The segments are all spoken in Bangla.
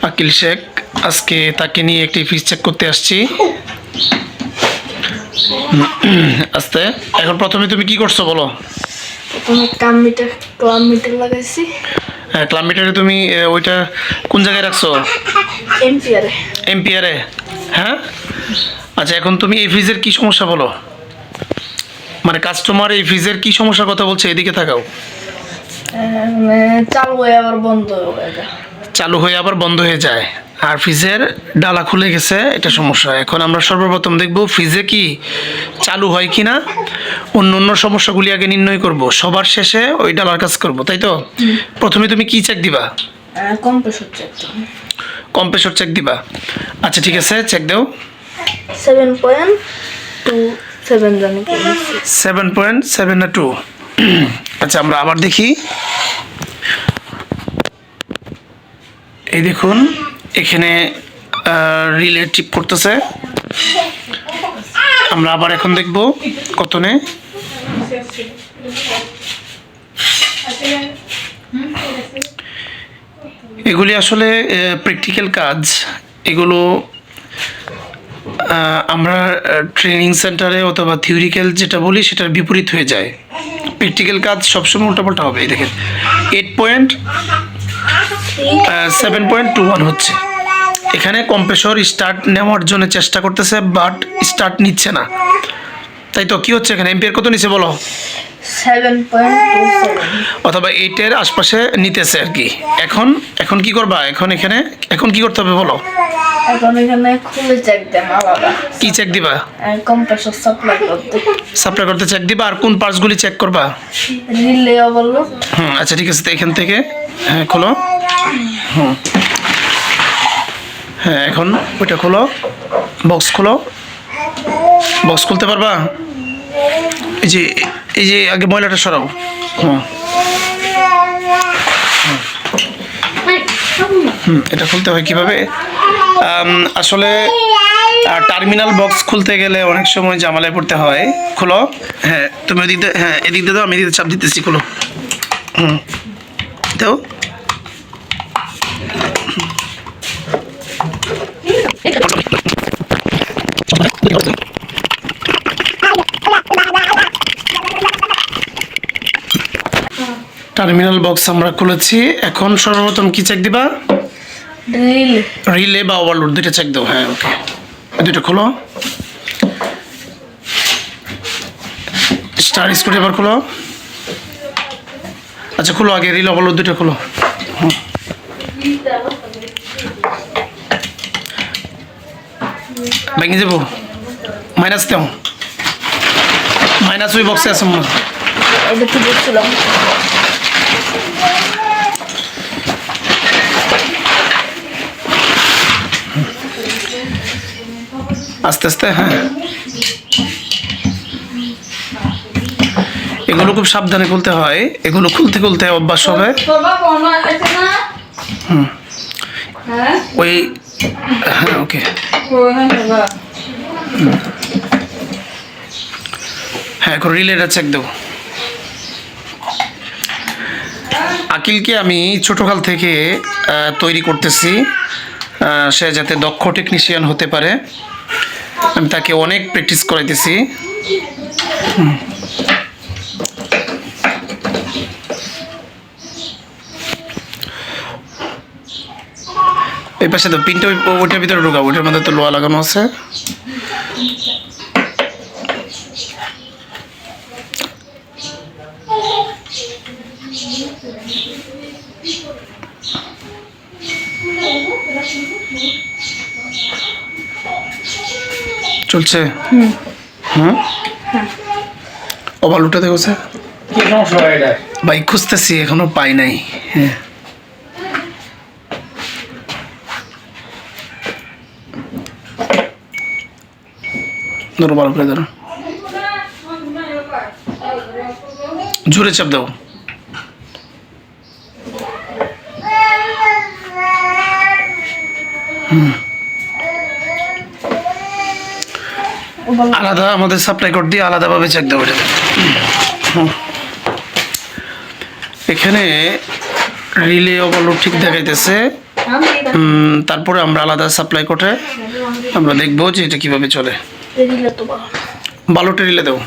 আকিল শেখ। আজকে তাকে নিয়ে একটি ফ্রিজ চেক করতে আসছি। আস্তে, এখন প্রথমে তুমি কি করছো বলো? প্রথমে ক্লাম মিটার লাগাইছি। হ্যাঁ, ক্লাব মিটারে তুমি ওইটা কোন জায়গায় রাখছো? এম্পিয়ারে। এম্পিয়ারে। হ্যাঁ, আচ্ছা, এখন তুমি এই ফ্রিজের কি সমস্যা বলো? মানে কাস্টমার এই ফ্রিজের কি সমস্যার কথা বলছে, এদিকে থাকাও। চালু হয়ে আবার বন্ধ হয়ে যায়। চালু হয়ে আবার বন্ধ হয়ে যায়, আর ফ্রিজের ডালা খুলে গেছে, এটা সমস্যা। এখন আমরা সর্বপ্রথম দেখব ফ্রিজে কি চালু হয় কি না, অন্য অন্য সমস্যাগুলি আগে নির্ণয় করব, সবার শেষে ওই ডালার কাজ করব, তাই তো? প্রথমে তুমি কি চেক দিবা? Compressor check. কম্প্রেসর চেক দিবা। আচ্ছা, ঠিক আছে, চেক দাও। 7.27 জানি। 7.7 না 2? আচ্ছা, আমরা আবার দেখি। এই দেখুন, এখানে রিলে টিপ করতেছে। আমরা আবার এখন দেখব কত নে। এগুলি আসলে প্র্যাকটিক্যাল কাজ। এগুলো আমরা ট্রেনিং সেন্টারে অথবা থিওরিক্যাল যেটা বলি সেটার বিপরীত হয়ে যায়। প্র্যাকটিক্যাল কাজ সবসময় উল্টাপাল্টা হবে। এই দেখেন 7.21 হচ্ছে। এখানে কম্প্রেসর স্টার্ট নেওয়ার জন্য চেষ্টা করতেছে, বাট স্টার্ট নিচ্ছে না, তাই তো? কি হচ্ছে এখানে? এম্পিয়ার কত নিচে বলো? 7.27 অথবা 8-এর আশপাশে নিতেছে আর কি। এখন কি করবা? এখন কি করতে হবে বলো? এখন এখানে খুলে চেক দেন আলাদা। কি চেক দিবা? কম্প্রেসর সাপ্লাই করতে চেক দিবা। আর কোন পার্টসগুলি চেক করবা? Relay overload. আচ্ছা, ঠিক আছে, তো এখান থেকে হ্যাঁ খোলো। হ্যাঁ, এখন ওইটা খোলো, বক্স খোলো। বক্স খুলতে পারবা? এই যে আগে ময়লাটা সরাও। এটা খুলতে হয় কিভাবে? আসলে টার্মিনাল বক্স খুলতে গেলে অনেক সময় জামালায় পড়তে হয়। খোলো। হ্যাঁ, তুমি ওদিক দিয়ে, হ্যাঁ এদিক দিয়ে দাও, আমি এদিক দিয়ে চাপ দিতেছি। খোলো। দাও। টার্মিনাল বক্স আমরা খুলেছি। এখন সর্বপ্রথম কি চেক দিবা? রিলে বা ওভারলোড, দুইটা চেক দাও। হ্যাঁ, ওকে, দুইটা খোলো। স্টার স্ক্রুড্রাইভার খোলো। আচ্ছা, খোলো আগে রিলে ওভারলোড দুইটা খোলো। ভেঙে যাবো। মাইনাস দাও, মাইনাস ওই বক্সে আছে মনে হয়। এটা তো দেখছিলাম। আস্তে আস্তে। হ্যাঁ, এগুলো খুব সাবধানে খুলতে হয়। এগুলো খুলতে খুলতে অভ্যাস হবে। ওই হ্যাঁ, ওকে। হ্যাঁ, এখন রিলেটা চেক দেবো। আকিলকে আমি ছোটকাল থেকে তৈরি করতেছি, সে যাতে দক্ষ টেকনিশিয়ান হতে পারে। আমি তাকে অনেক প্র্যাকটিস করাইতেছি। এই পাশে তো পিনটা ওইটার ভিতরে ঢোকাবো, ওইটার মধ্যে তো লোহা লাগানো আছে। চলছে। ওভারলোডটা দেখো স্যার। কি সমস্যা হয় এটা? ভাই খুঁজতেছি, এখনো পাই নাই। হ্যাঁ, ধরো, ভালো করে ধরো, জোরে চাপ দাও। আলাদা আমাদের সাপ্লাই কোড দিয়ে আলাদাভাবে চেক দেবো এটা। এখানে রিলে ওভারলোড ঠিক দেখাইতেছে, তারপরে আমরা আলাদা সাপ্লাই কোটে আমরা দেখবো যে এটা কিভাবে চলে। রিলে তো ভালো। বালুটা রিলে দেবো।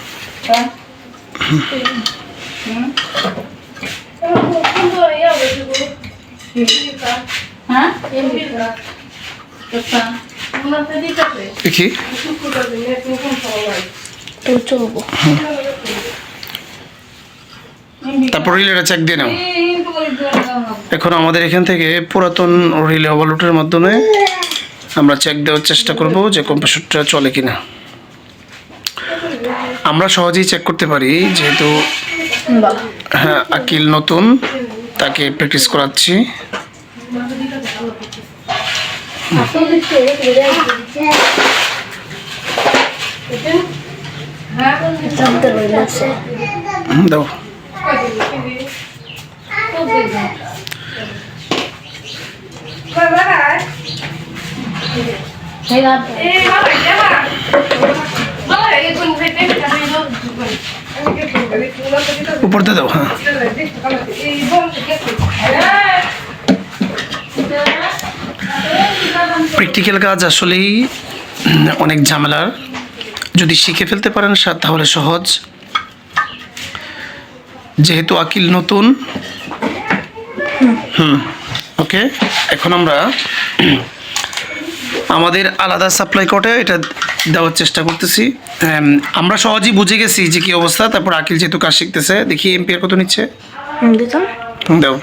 দেখি তো চলবো। তারপর রিলেটা চেক দিয়ে নাও। এখন আমাদের এখান থেকে পুরাতন রিলে ওভারলোডের মাধ্যমে আমরা চেক দেওয়ার চেষ্টা করব যে কম্প্রেসরটা চলে কিনা। আমরা সহজেই চেক করতে পারি, যেহেতু হ্যাঁ আকিল নতুন, তাকে প্র্যাকটিস করাচ্ছি। দাও উপরতে দাও। হ্যাঁ প্র্যাকটিক্যাল কাজ আসলেই অনেক ঝামেলার। যদি শিখে ফেলতে পারেন তাহলে সহজ। যেহেতু আকিল নতুন, ওকে, এখন আমরা আমাদের আলাদা সাপ্লাই কোটে এটা দেওয়ার চেষ্টা করতেছি। আমরা সহজেই বুঝে গেছি যে কি অবস্থা। তারপর আকিল যেহেতু কাজ শিখতেছে, দেখি এম্পিয়ার কত নিচ্ছে। দাও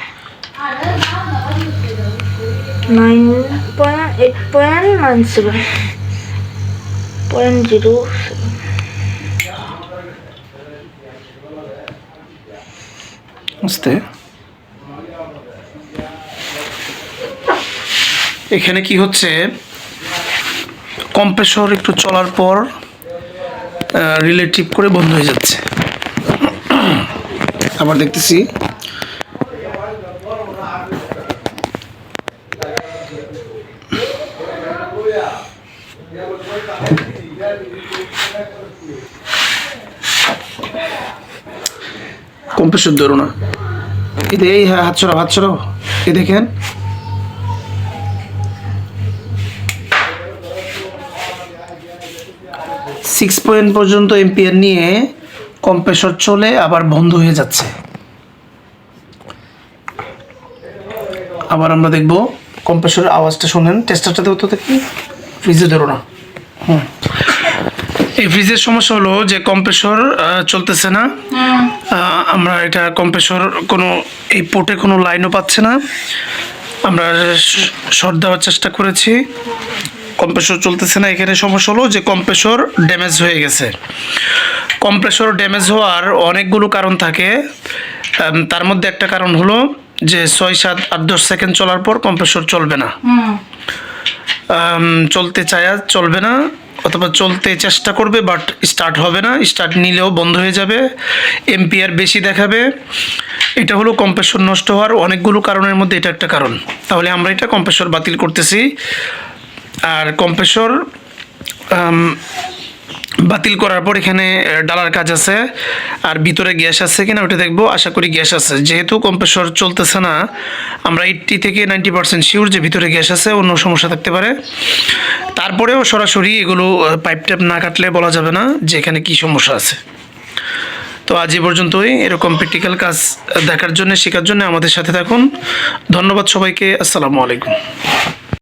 9.8.97.0 বুঝতে এখানে কি হচ্ছে, কম্প্রেসর একটু চলার পর রিলে টিপ করে বন্ধ হয়ে যাচ্ছে। আবার দেখতেছি কম্প্রেসর ধরো না। এই হ্যাঁ, হাত ছড়াও। এই দেখেন সিক্স পয়েন্ট পর্যন্ত এম্পিয়ার নিয়ে কম্প্রেসর চলে আবার বন্ধ হয়ে যাচ্ছে। আবার আমরা দেখব কম্প্রেসরের আওয়াজটা শোনেন। টেস্টারটা দেবো তো দেখি। ফ্রিজে ধরো না। এই ফ্রিজের সমস্যা হলো যে কম্প্রেসর চলতেছে না। আমরা এটা কম্প্রেসর কোনো এই পোর্টে কোনো লাইনও পাচ্ছে না। আমরা শর্ট দেওয়ার চেষ্টা করেছি, কম্প্রেসর চলতেছে না। এখানে সমস্যা হলো যে কম্প্রেসর ড্যামেজ হয়ে গেছে। কম্প্রেসর ড্যামেজ হওয়ার অনেকগুলো কারণ থাকে। তার মধ্যে একটা কারণ হলো যে 6, 7, 8, 10 সেকেন্ড চলার পর কম্প্রেসর চলবে না, চলতে চায় চলবে না, অথবা চলতে চেষ্টা করবে বাট স্টার্ট হবে না, স্টার্ট নিলেও বন্ধ হয়ে যাবে, এম্পিয়ার বেশি দেখাবে। এটা হলো কম্প্রেসর নষ্ট হওয়ার অনেকগুলো কারণের মধ্যে এটা একটা কারণ। তাহলে আমরা এটা কম্প্রেসর বাতিল করতেছি। আর কম্প্রেসর বাতিল করার পর এখানে ডালার কাজ আছে, আর ভিতরে গ্যাস আছে কিনা ওটা দেখবো। আশা করি গ্যাস আছে। যেহেতু কম্প্রেসর চলতেছে না, আমরা 80 থেকে 90% শিওর যে ভিতরে গ্যাস আছে, অন্য সমস্যা থাকতে পারে। তারপরেও সরাসরি এগুলো পাইপ ট্যাপ না কাটলে বলা যাবে না যে এখানে কী সমস্যা আছে। তো আজ এই পর্যন্তই। এরকম প্র্যাকটিক্যাল কাজ দেখার জন্য, শেখার জন্য আমাদের সাথে থাকুন। ধন্যবাদ সবাইকে। আসসালামু আলাইকুম।